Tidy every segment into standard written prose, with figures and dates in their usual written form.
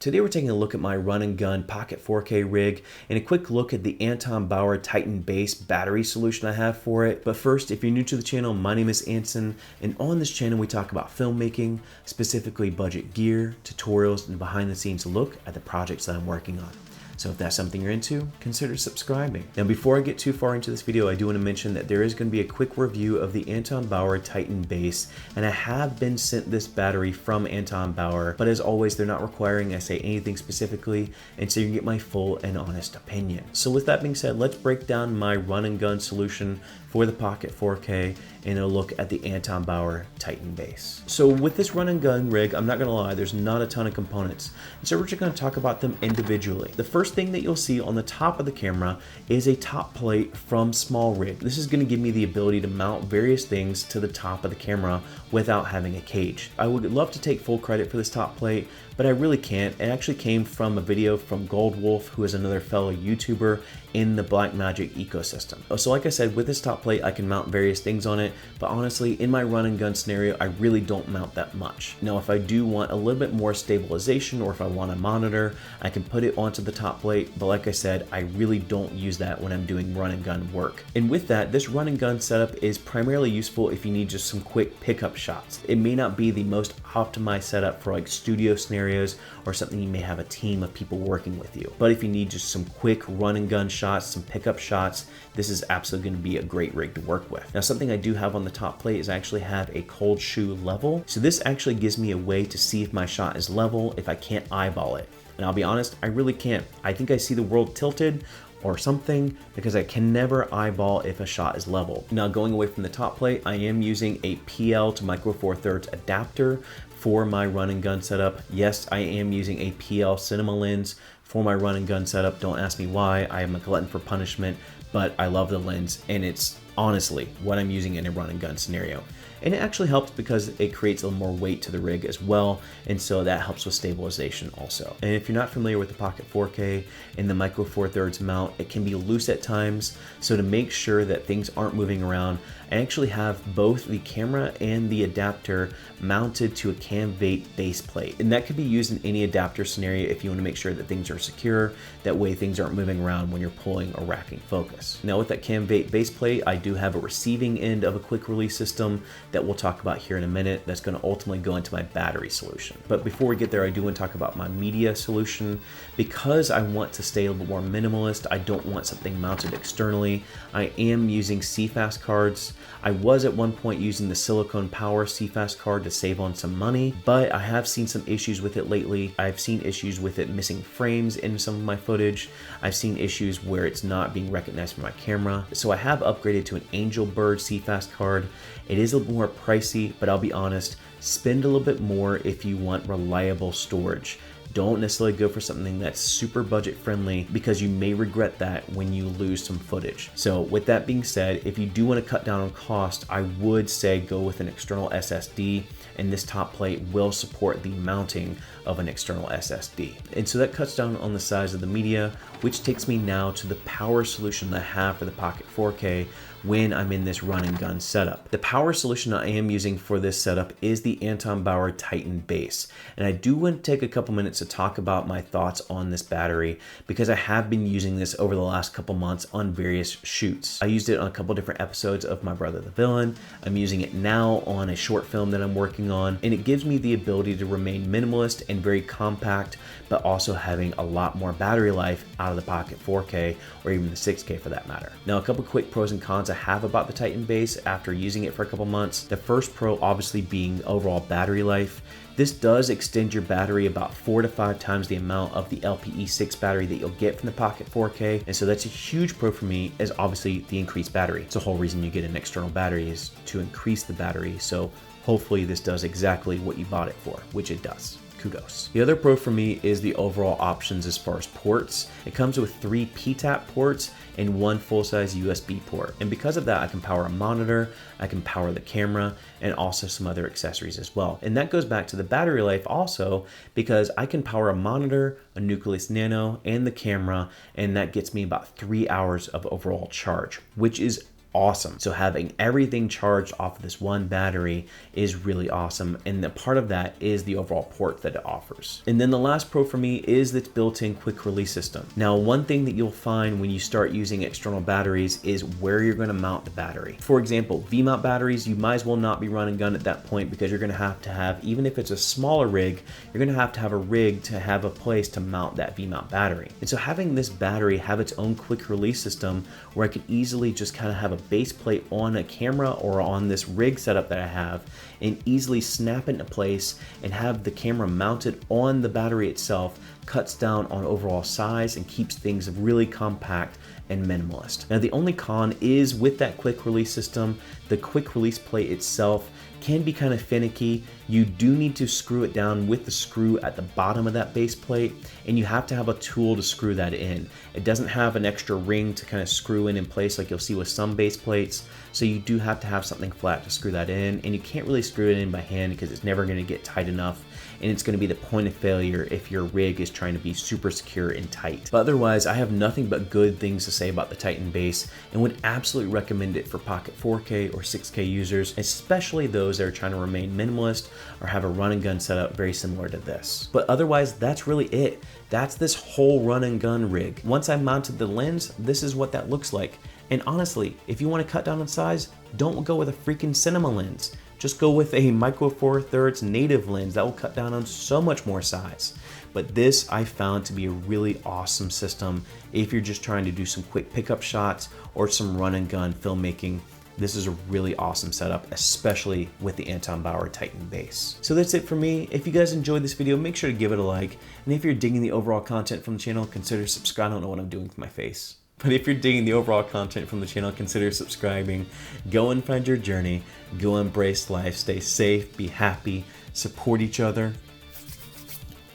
Today we're taking a look at my run and gun pocket 4K rig and a quick look at the Anton Bauer Titon base battery solution I have for it. But first, if you're new to the channel, my name is Anton, and on this channel we talk about filmmaking, specifically budget gear, tutorials, and behind the scenes look at the projects that I'm working on. So if that's something you're into, consider subscribing. Now before I get too far into this video, I do want to mention that there is going to be a quick review of the Anton Bauer Titon base, and I have been sent this battery from Anton Bauer, but as always, they're not requiring I say anything specifically, and so you can get my full and honest opinion. So with that being said, let's break down my run and gun solution for the Pocket 4K and a look at the Anton Bauer Titon base. So with this run and gun rig, I'm not gonna lie, there's not a ton of components. So we're just gonna talk about them individually. The first thing that you'll see on the top of the camera is a top plate from Small Rig. This is gonna give me the ability to mount various things to the top of the camera without having a cage. I would love to take full credit for this top plate, but I really can't. It actually came from a video from Goldwolf, who is another fellow YouTuber in the Blackmagic ecosystem. So like I said, with this top plate, I can mount various things on it, but honestly, in my run and gun scenario, I really don't mount that much. Now, if I do want a little bit more stabilization, or if I want a monitor, I can put it onto the top plate, but like I said, I really don't use that when I'm doing run and gun work. And with that, this run and gun setup is primarily useful if you need just some quick pickup shots. It may not be the most optimized setup for like studio scenarios or something you may have a team of people working with you. But if you need just some quick run and gun shots, some pickup shots, this is absolutely going to be a great rig to work with. Now, something I do have on the top plate is I actually have a cold shoe level. So this actually gives me a way to see if my shot is level if I can't eyeball it. And I'll be honest, I really can't. I think I see the world tilted or something because I can never eyeball if a shot is level. Now, going away from the top plate, I am using a PL to micro four thirds adapter for my run and gun setup. Yes, I am using a PL cinema lens for my run and gun setup. Don't ask me why. I am a glutton for punishment, but I love the lens, and it's honestly what I'm using in a run and gun scenario. And it actually helps because it creates a little more weight to the rig as well, and so that helps with stabilization also. And if you're not familiar with the Pocket 4K and the micro four thirds mount, it can be loose at times. So to make sure that things aren't moving around, I actually have both the camera and the adapter mounted to a CamVate base plate. And that could be used in any adapter scenario if you want to make sure that things are secure. That way things aren't moving around when you're pulling or racking focus. Now with that CamVate base plate, I do have a receiving end of a quick release system that we'll talk about here in a minute. That's going to ultimately go into my battery solution. But before we get there, I do want to talk about my media solution. Because I want to stay a little more minimalist, I don't want something mounted externally. I am using CFast cards. I was at one point using the silicone power CFast card to save on some money, but I have seen some issues with it lately. I've seen issues with it missing frames in some of my footage. I've seen issues where it's not being recognized from my camera. So I have upgraded to an Angel Bird CFast card. It is a little more pricey, but I'll be honest, spend a little bit more if you want reliable storage. Don't necessarily go for something that's super budget friendly because you may regret that when you lose some footage. So with that being said, if you do want to cut down on cost, I would say go with an external SSD, and this top plate will support the mounting of an external SSD. And so that cuts down on the size of the media, which takes me now to the power solution that I have for the Pocket 4K when I'm in this run and gun setup. The power solution I am using for this setup is the Anton Bauer Titon base. And I do want to take a couple minutes to talk about my thoughts on this battery because I have been using this over the last couple months on various shoots. I used it on a couple different episodes of My Brother the Villain. I'm using it now on a short film that I'm working on, and it gives me the ability to remain minimalist and very compact, but also having a lot more battery life out of the Pocket 4K or even the 6K for that matter. Now, a couple quick pros and cons I have about the Titon base after using it for a couple months. The first pro obviously being overall battery life. This does extend your battery about 4 to 5 times the amount of the LPE6 battery that you'll get from the Pocket 4K. And so that's a huge pro for me, is obviously the increased battery. It's the whole reason you get an external battery is to increase the battery. So hopefully this does exactly what you bought it for, which it does. Kudos. The other pro for me is the overall options as far as ports. It comes with 3 PTAP ports and 1 full-size USB port. And because of that, I can power a monitor, I can power the camera, and also some other accessories as well. And that goes back to the battery life also, because I can power a monitor, a Nucleus Nano, and the camera, and that gets me about 3 hours of overall charge, which is awesome. So having everything charged off of this one battery is really awesome, and a part of that is the overall port that it offers. And then the last pro for me is its built-in quick release system. Now, one thing that you'll find when you start using external batteries is where you're going to mount the battery. For example, V-mount batteries, you might as well not be run and gun at that point, because you're going to have, even if it's a smaller rig, you're going to have a rig to have a place to mount that V-mount battery. And so having this battery have its own quick release system where I could easily just kind of have a base plate on a camera or on this rig setup that I have and easily snap it into place and have the camera mounted on the battery itself cuts down on overall size and keeps things really compact and minimalist. Now, the only con is with that quick release system, the quick release plate itself can be kind of finicky. You do need to screw it down with the screw at the bottom of that base plate, and you have to have a tool to screw that in. It doesn't have an extra ring to kind of screw in place like you'll see with some base plates, so you do have to have something flat to screw that in, and you can't really screw it in by hand because it's never going to get tight enough, and it's going to be the point of failure if your rig is trying to be super secure and tight. But otherwise, I have nothing but good things to say about the Titon base and would absolutely recommend it for pocket 4K or 6K users, especially those that are trying to remain minimalist or have a run and gun setup very similar to this. But otherwise, that's really it. That's this whole run and gun rig. Once I mounted the lens, this is what that looks like. And honestly, if you want to cut down on size, don't go with a freaking cinema lens. Just go with a micro four thirds native lens. That will cut down on so much more size. But this I found to be a really awesome system if you're just trying to do some quick pickup shots or some run and gun filmmaking. This is a really awesome setup, especially with the Anton Bauer Titon base. So that's it for me. If you guys enjoyed this video, make sure to give it a like. And if you're digging the overall content from the channel, consider subscribing. I don't know what I'm doing with my face. But if you're digging the overall content from the channel, consider subscribing. Go and find your journey. Go embrace life. Stay safe. Be happy. Support each other.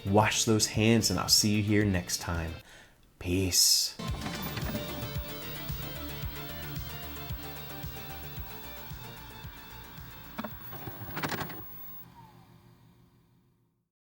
Wash those hands, and I'll see you here next time. Peace.